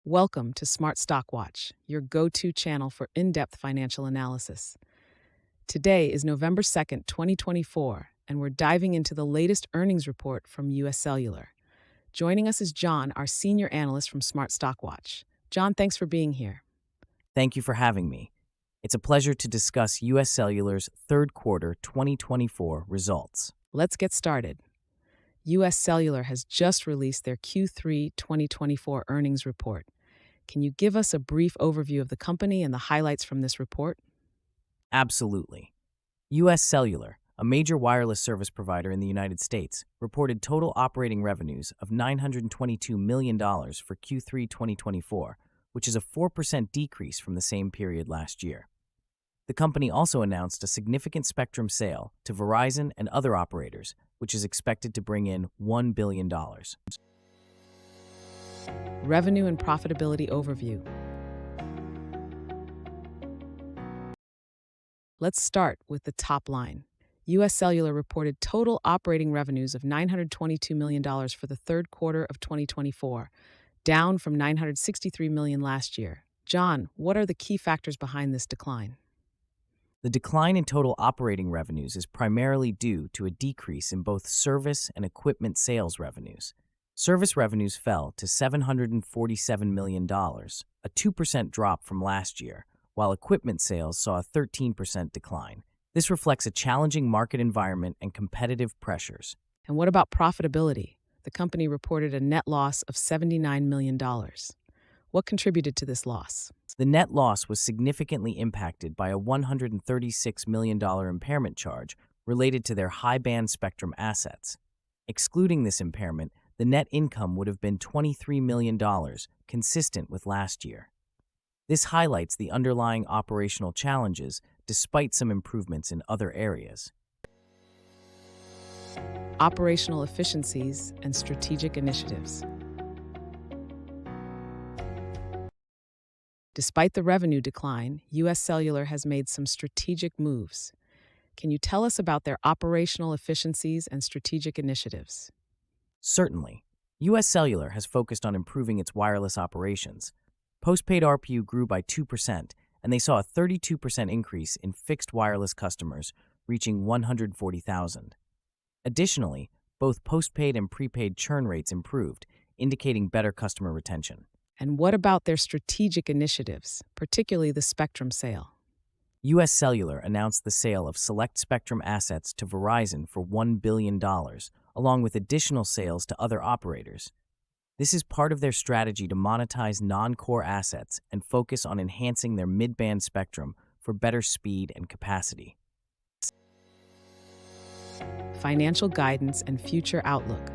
Welcome to Smart Stock Watch, your go-to channel for in-depth financial analysis. Today is November 2nd, 2024, and we're diving into the latest earnings report from UScellular. Joining us is John, our senior analyst from Smart Stock Watch. John, thanks for being here. Thank you for having me. It's a pleasure to discuss UScellular's third quarter 2024 results. Let's get started. UScellular has just released their Q3 2024 earnings report. Can you give us a brief overview of the company and the highlights from this report? Absolutely. UScellular, a major wireless service provider in the United States, reported total operating revenues of $922 million for Q3 2024, which is a 4% decrease from the same period last year. The company also announced a significant spectrum sale to Verizon and other operators, which is expected to bring in $1 billion. Revenue and profitability overview. Let's start with the top line. UScellular reported total operating revenues of $922 million for the third quarter of 2024, down from $963 million last year. John, what are the key factors behind this decline? The decline in total operating revenues is primarily due to a decrease in both service and equipment sales revenues. Service revenues fell to $747 million, a 2% drop from last year, while equipment sales saw a 13% decline. This reflects a challenging market environment and competitive pressures. And what about profitability? The company reported a net loss of $79 million. What contributed to this loss? The net loss was significantly impacted by a $136 million impairment charge related to their high-band spectrum assets. Excluding this impairment, the net income would have been $23 million, consistent with last year. This highlights the underlying operational challenges, despite some improvements in other areas. Operational efficiencies and strategic initiatives. Despite the revenue decline, UScellular has made some strategic moves. Can you tell us about their operational efficiencies and strategic initiatives? Certainly. UScellular has focused on improving its wireless operations. Postpaid ARPU grew by 2%, and they saw a 32% increase in fixed wireless customers, reaching 140,000. Additionally, both postpaid and prepaid churn rates improved, indicating better customer retention. And what about their strategic initiatives, particularly the spectrum sale? UScellular announced the sale of select spectrum assets to Verizon for $1 billion, along with additional sales to other operators. This is part of their strategy to monetize non-core assets and focus on enhancing their mid-band spectrum for better speed and capacity. Financial guidance and future outlook.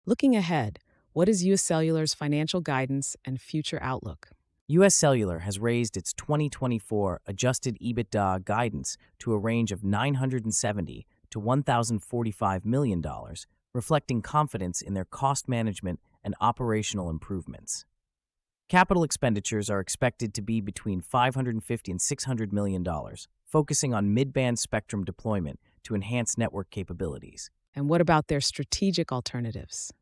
Looking ahead, what is UScellular's financial guidance and future outlook? UScellular has raised its 2024 adjusted EBITDA guidance to a range of $970 to $1,045 million, reflecting confidence in their cost management and operational improvements. Capital expenditures are expected to be between $550 and $600 million, focusing on mid-band spectrum deployment to enhance network capabilities. And what about their strategic alternatives?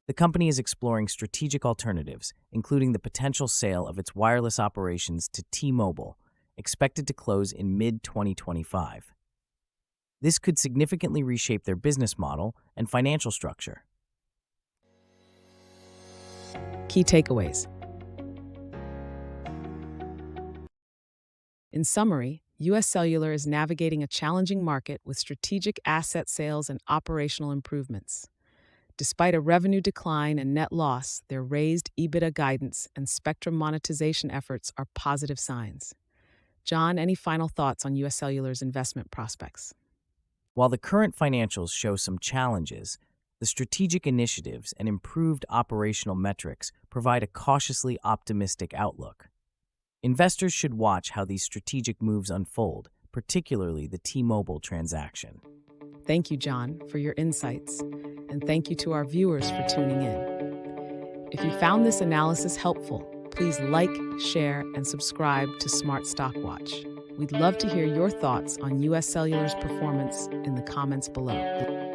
The company is exploring strategic alternatives, including the potential sale of its wireless operations to T-Mobile, expected to close in mid-2025. This could significantly reshape their business model and financial structure. Key takeaways. In summary, UScellular is navigating a challenging market with strategic asset sales and operational improvements. Despite a revenue decline and net loss, their raised EBITDA guidance and spectrum monetization efforts are positive signs. John, any final thoughts on UScellular's investment prospects? While the current financials show some challenges, the strategic initiatives and improved operational metrics provide a cautiously optimistic outlook. Investors should watch how these strategic moves unfold, particularly the T-Mobile transaction. Thank you, John, for your insights, and thank you to our viewers for tuning in. If you found this analysis helpful, please like, share, and subscribe to Smart Stock Watch. We'd love to hear your thoughts on UScellular's performance in the comments below.